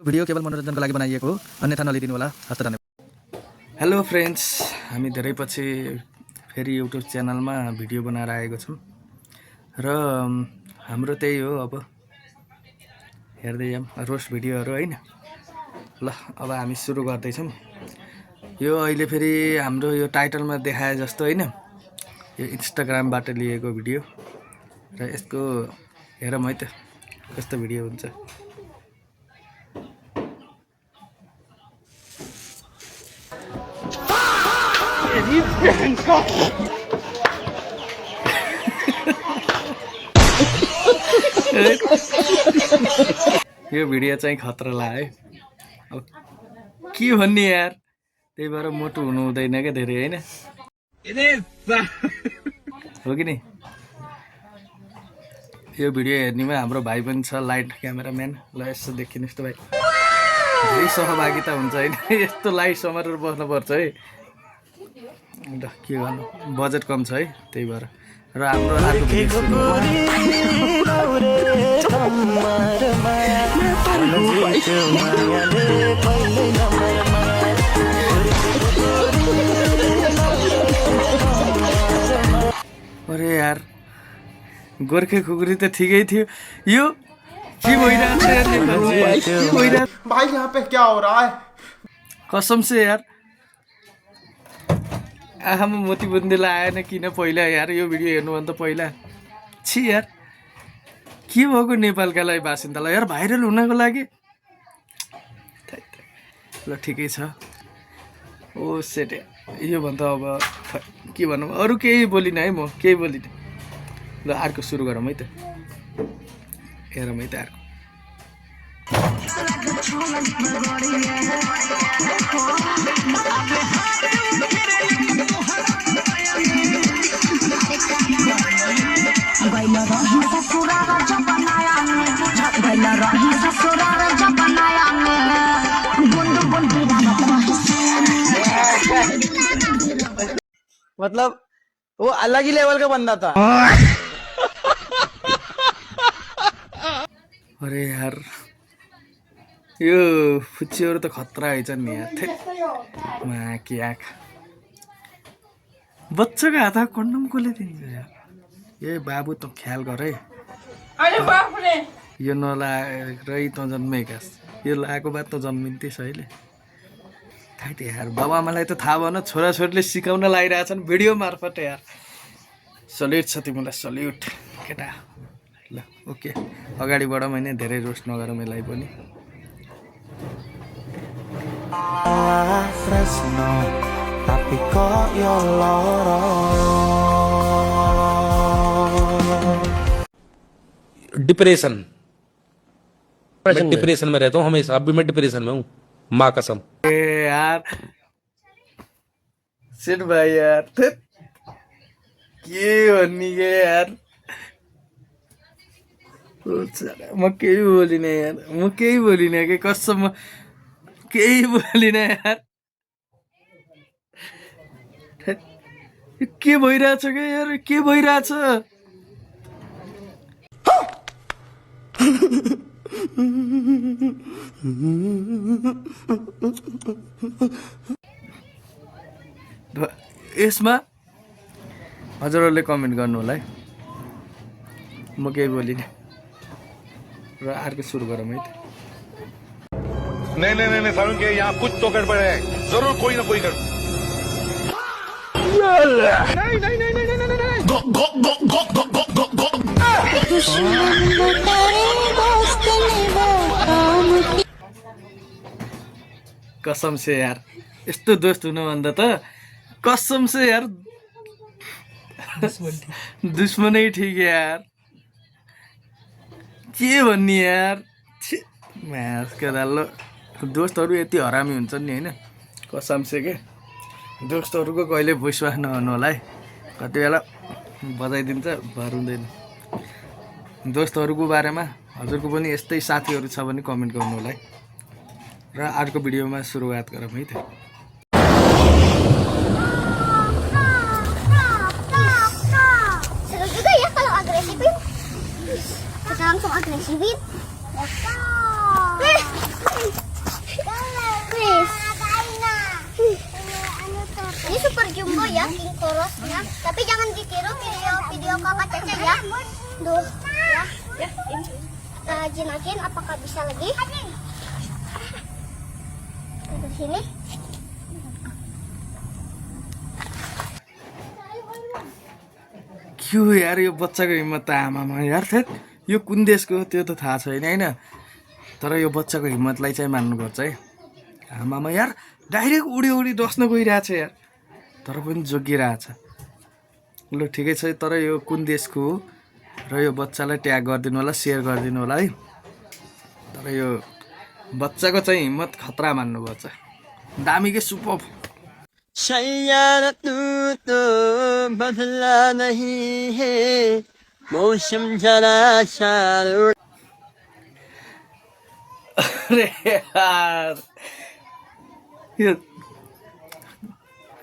Video केवल मनोरञ्जनको लागि बनाइएको हो, अन्यथा नलिदिनु होला। हस्त धन्यवाद। हेलो फ्रेन्ड्स, हामी धेरै पछि फेरि युट्युब च्यानलमा भिडियो बनाएर आएको छौँ र हाम्रो त्यही हो, अब हेर्दै जाऊँ रोस्ट भिडियोहरू हैन। ल अब हामी सुरु गर्दैछौँ। यो अहिले फेरि हाम्रो यो टाइटलमा देखाए जस्तो हैन, यो इन्स्टाग्रामबाट लिएको भिडियो र यसको हेरौँ है त कस्तो भिडियो हुन्छ। यो भिडियो चाहिँ खतरा लाग्यो है। अब के भन्ने यार, त्यही भएर मोटो हुनु हुँदैन क्या धेरै हैन, हो कि नि। यो भिडियो हेर्नेमा हाम्रो भाइ पनि छ, लाइट क्यामेराम्यान। ल यसो देखिनुहोस् त भाइ, धेरै सहभागिता हुन्छ हैन, यस्तो लाइट समारेर बस्नुपर्छ है। ल के गर्नु, बजेट कम छ है, त्यही भएर। र हाम्रो अर्को अरे यार, गोर्खे खुकुरी त ठिकै थियो, यो के भइरहेछ यार? भाई यहाँ पे क्या हो रहा है? कसम से यार, आमा मोतीबन्देलाई आएन किन पहिला यार, यो भिडियो हेर्नुभन्दा पहिला। छि यार, के भएको नेपालका लागि बासिन्दालाई यार भाइरल हुनको लागि। ल ठिकै छ। ओ सेट, यो भन्दा अब के भनौँ, अरू केही बोलिनँ है, म केही बोलिनँ। ल अर्को सुरु गरौँ है त, हेरौँ है त अर्को। मतलब वो अलग ही लेवल का बंदा था। अरे यार, यो फुच्चीहरू त खतरा हैछन् नि यार। मा के आँख, बच्चाको हातमा कन्डम कसले दिन्छ यार? ए बाबु त ख्याल गर है, यो नलाएरै त जन्मेकास, यो लगाएको बाद त जन्मिन्थेछ अहिले। थाहा यार, बाबाआमालाई त थाहा भएन, छोराछोरीले सिकाउन लागिरहेछन् भिडियो मार्फत यार। सल्युट छ तिमीलाई, सल्युट केटा। ल ओके, अगाडि बढौँ हैन, धेरै रोस्ट नगरौँ यसलाई पनि। डिप्रेशन, मैं डिप्रेशन में रहता हूँ हमेशा, अभी मैं डिप्रेशन में हूँ, माँ कसम। ए यार सेठ भाइ यार, के भन्ने के यार, म केही बोलिनँ यार, म केही बोलिनँ कि कसम, केही बोलिनँ यार। के भइरहेछ क्या यार, के भइरहेछ? यसमा हजुरहरूले कमेन्ट गर्नु होला है, म केही बोलिनँ। र अर्को सुरु गरौँ है त। नहीं नहीं नहीं सारुण के यहाँ कुछ तो गड़बड़ है, जरूर कोई ना कोई गड़बड़। नहीं नहीं नहीं नहीं नहीं नहीं कसम से यार, यस्तो दोस्त हुनुभन्दा त कसम से यार दुश्मनै ठिक यार। के भन्ने यार, म्यासका दालो, दोस्तहरू यति हरामी हुन्छन् नि हैन, कसम से के। दोस्तहरूको कहिले विश्वास नगर्नु होला है, कति बेला बजाइदिन्छ भर हुँदैन। दोस्तहरूको बारेमा हजुरको पनि यस्तै साथीहरू छ भने कमेन्ट गर्नु होला है। र अर्को भिडियोमा सुरुवात गरौँ है त। Seru juga ya kalau agresifin. Langsung agresifin. Ya kan. Chris. Ini super jumbo ya, king korosnya. Tapi jangan ditiru video kakak Caca ya. Duh, ya. Kita ajin-ajin apakah bisa lagi? Di sini. क्यों यार यो बच्चाको हिम्मत त आमामा यार थेट यो कुन देशको हो त्यो त थाहा छैन होइन तर यो बच्चाको हिम्मतलाई चाहिँ मान्नुपर्छ है आमामा यार डाइरेक्ट उडी उडी डस्न गइरहेछ यार तर पनि जोगिरहेछ ल ठिकै छ तर यो कुन देशको हो र यो बच्चालाई ट्याग गरिदिनु होला सेयर गरिदिनु होला है तर यो बच्चाको चाहिँ हिम्मत खतरा मान्नुपर्छ दामी के सुपर सैयारा तू तो बदला नहीं है मौसम जरा सा अरे यार यो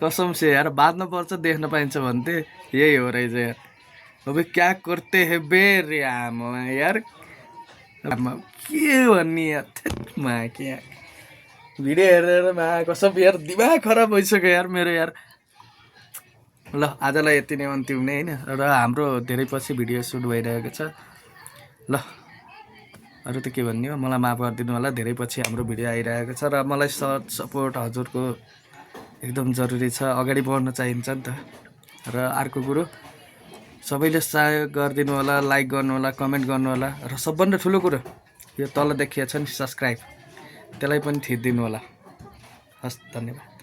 कसम से यार बाँध्न पर्छ देख्न पाइन्छ भन्थे यही हो रहेछ यार अब क्या करते है बे रे आमा यार आमा के भन्ने यार थेटमा के भिडियो हेरेर मा कसम यार दिमाग खराब भइसक्यो यार मेरो यार ल आजलाई यति नै अन्तिम नै होइन र हाम्रो धेरै पछि भिडियो सुट भइरहेको छ ल अरू त के भन्ने हो मलाई माफ गरिदिनु होला धेरै पछि हाम्रो भिडियो आइरहेको छ र मलाई सपोर्ट हजुरको एकदम जरुरी छ अगाडि बढ्न चाहिन्छ नि त र अर्को कुरो सबैले सहयोग गरिदिनु होला लाइक गर्नु होला कमेन्ट गर्नु होला र सबभन्दा ठुलो कुरो यो तल देखिएको छ नि सब्स्क्राइब त्यसलाई पनि थिचिदिनु होला हस् धन्यवाद